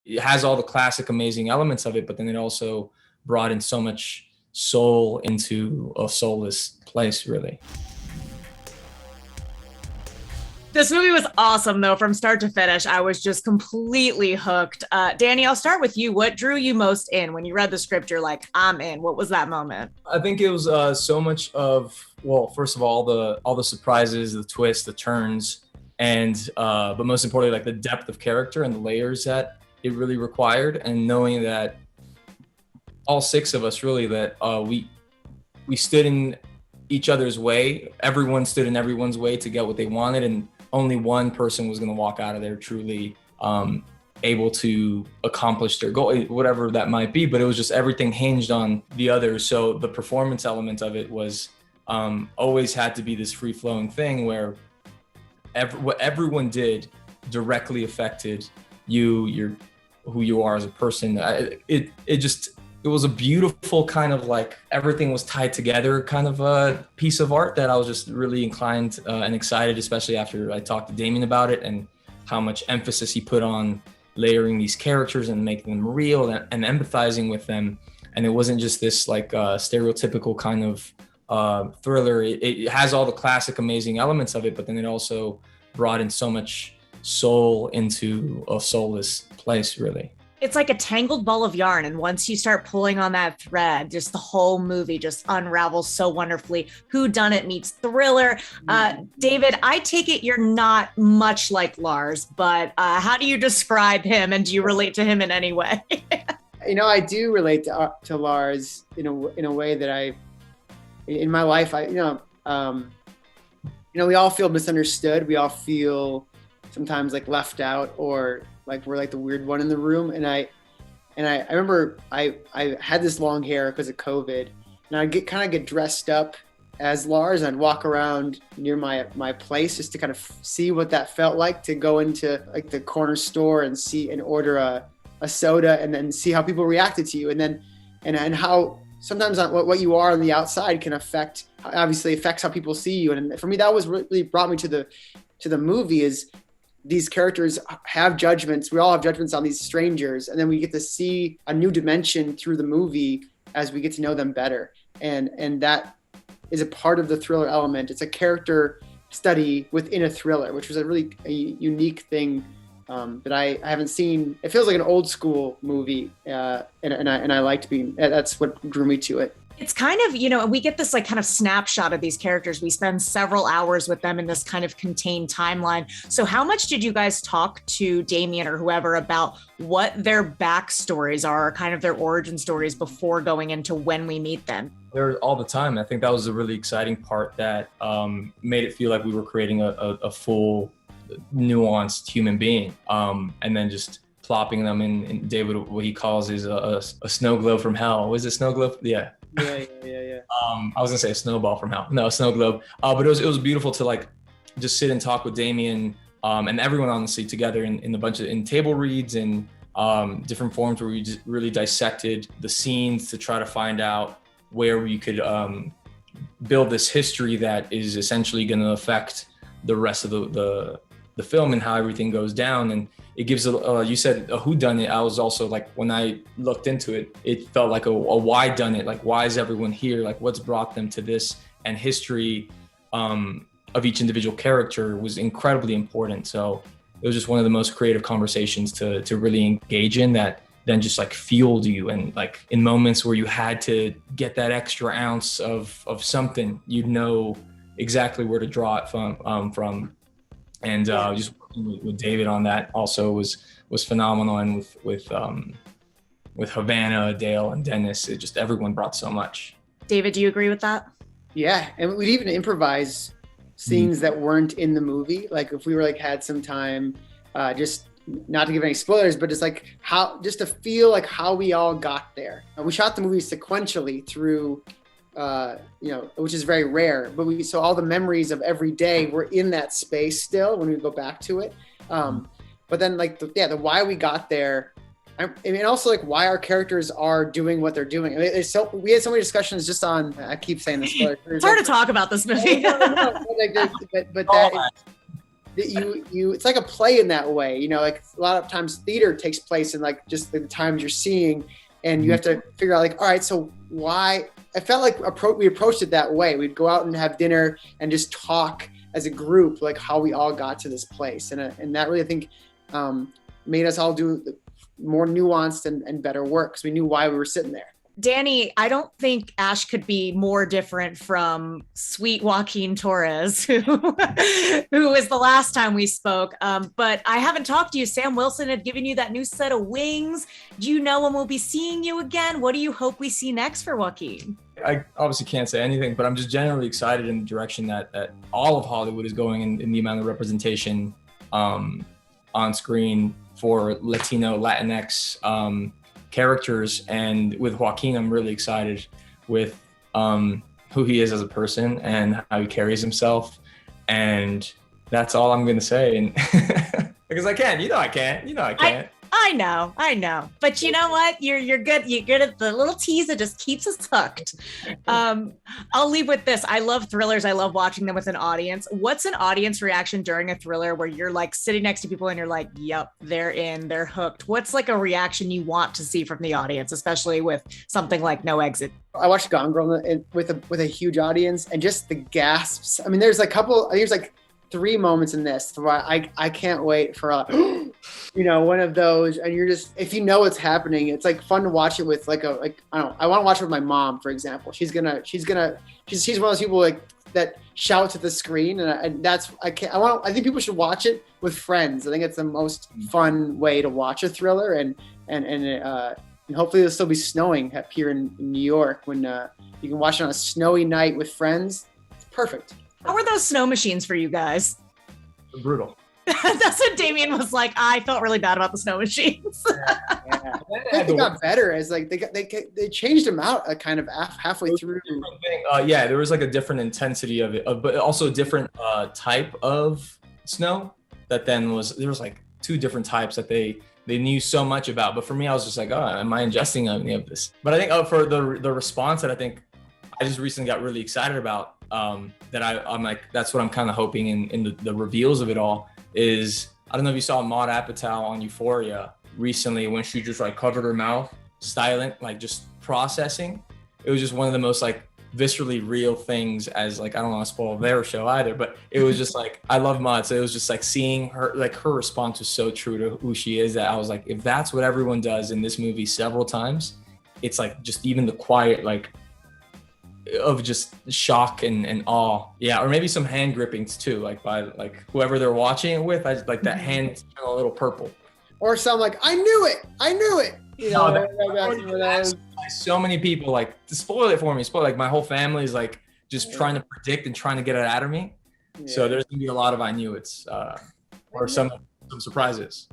it has all the classic amazing elements of it, but then it also brought in so much soul into a soulless place, really. This movie was awesome, though, from start to finish. I was just completely hooked. Danny, I'll start with you. What drew you most in when you read the script? You're like, I'm in. What was that moment? I think it was so much of, well, first of all the surprises, the twists, the turns, and but most importantly, like the depth of character and the layers that it really required, and knowing that all six of us really that we stood in each other's way. Everyone stood in everyone's way to get what they wanted, and only one person was going to walk out of there truly able to accomplish their goal, whatever that might be. But it was just everything hinged on the other. So the performance element of it was always had to be this free-flowing thing where what everyone did directly affected you, who you are as a person. It was a beautiful kind of like everything was tied together kind of a piece of art that I was just really inclined and excited, especially after I talked to Damien about it and how much emphasis he put on layering these characters and making them real and empathizing with them. And it wasn't just this like stereotypical kind of thriller. It has all the classic amazing elements of it, but then it also brought in so much soul into a soulless place, really. It's like a tangled ball of yarn, and once you start pulling on that thread, just the whole movie just unravels so wonderfully. Whodunit meets thriller. David, I take it you're not much like Lars, but how do you describe him, and do you relate to him in any way? I do relate to Lars in a way that in my life, we all feel misunderstood. We all feel sometimes like left out, or like we're like the weird one in the room. And I remember I had this long hair because of COVID, and I'd get dressed up as Lars, and I'd walk around near my place just to kind of see what that felt like, to go into like the corner store and order a soda, and then see how people reacted to you, and how sometimes what you are on the outside can affects how people see you. And for me, that was really brought me to the movie, is these characters have judgments. We all have judgments on these strangers. And then we get to see a new dimension through the movie as we get to know them better. And that is a part of the thriller element. It's a character study within a thriller, which was a unique thing that I haven't seen. It feels like an old school movie. And I liked that's what drew me to it. It's kind of, we get this like kind of snapshot of these characters. We spend several hours with them in this kind of contained timeline. So how much did you guys talk to Damien or whoever about what their backstories are, or kind of their origin stories before going into when we meet them? There all the time. I think that was a really exciting part that made it feel like we were creating a full, nuanced human being. And then just plopping them in David, what he calls is a snow globe from hell. Was it snow globe? Yeah. Yeah. I was gonna say a snowball from hell. No, a snow globe. But it was beautiful to like just sit and talk with Damien and everyone honestly together in table reads and different forms where we just really dissected the scenes to try to find out where we could build this history that is essentially going to affect the rest of the film and how everything goes down. And it gives you said a whodunit. I was also like, when I looked into it, it felt like a why done it. Like, why is everyone here? Like, what's brought them to this? And history of each individual character was incredibly important. So it was just one of the most creative conversations to really engage in, that then just like fueled you. And like in moments where you had to get that extra ounce of something, you'd know exactly where to draw it from. And just working with David on that also was phenomenal. And with Havana, Dale, and Dennis, it just, everyone brought so much. David, do you agree with that? Yeah, and we'd even improvise scenes that weren't in the movie. Like if we were like had some time, just not to give any spoilers, but just to feel like how we all got there. We shot the movie sequentially through. Which is very rare, but so all the memories of every day were in that space still when we go back to it. But then like the why we got there, I mean, also like why our characters are doing what they're doing. I mean, we had so many discussions just on, I keep saying this, but it's hard to talk about this movie. But that you it's like a play in that way, you know, like a lot of times theater takes place in like just the times you're seeing, and you have to figure out like, all right, so why? I felt like we approached it that way. We'd go out and have dinner and just talk as a group, like how we all got to this place, and that really, I think, made us all do more nuanced and better work because we knew why we were sitting there. Danny, I don't think Ash could be more different from sweet Joaquin Torres, who was the last time we spoke. But I haven't talked to you. Sam Wilson had given you that new set of wings. Do you know when we'll be seeing you again? What do you hope we see next for Joaquin? I obviously can't say anything, but I'm just generally excited in the direction that all of Hollywood is going in the amount of representation on screen for Latino, Latinx characters. And with Joaquin, I'm really excited with who he is as a person and how he carries himself. And that's all I'm going to say. And because I can, I can't. I know. But you know what? You're good. You're good at the little tease that just keeps us hooked. I'll leave with this. I love thrillers. I love watching them with an audience. What's an audience reaction during a thriller where you're like sitting next to people and you're like, yep, they're in, they're hooked? What's like a reaction you want to see from the audience, especially with something like No Exit? I watched Gone Girl with a huge audience, and just the gasps. I mean, there's a couple, there's like 3 moments in this where I can't wait for one of those, and you're just, if you know what's happening, it's like fun to watch it with I want to watch it with my mom, for example. She's one of those people like that shouts at the screen, and that's I think people should watch it with friends. I think it's the most fun way to watch a thriller, and hopefully it'll still be snowing up here in New York when you can watch it on a snowy night with friends. It's perfect. How were those snow machines for you guys? Brutal. That's what Damien was like. I felt really bad about the snow machines. Yeah. I think they got better as like they changed them out kind of halfway through. There was like a different intensity of it, but also a different type of snow. That then there was like 2 different types that they knew so much about. But for me, I was just like, oh, am I ingesting any of this? But I think for the response that I think I just recently got really excited about. That I'm like, that's what I'm kind of hoping in the reveals of it all is, I don't know if you saw Maude Apatow on Euphoria recently when she just like covered her mouth, silent, like just processing. It was just one of the most like viscerally real things, as like, I don't want to spoil their show either, but it was just like, I love Maude. So it was just like seeing her, like her response was so true to who she is that I was like, if that's what everyone does in this movie several times, it's like just even the quiet, like, of just shock and awe. Yeah, or maybe some hand grippings too, like by like whoever they're watching it with. I like that hand a little purple. Or some like, I knew it. You know, so many people like to spoil it for me. Like my whole family is like just trying to predict and trying to get it out of me. Yeah. So there's gonna be a lot of I knew it's or some surprises.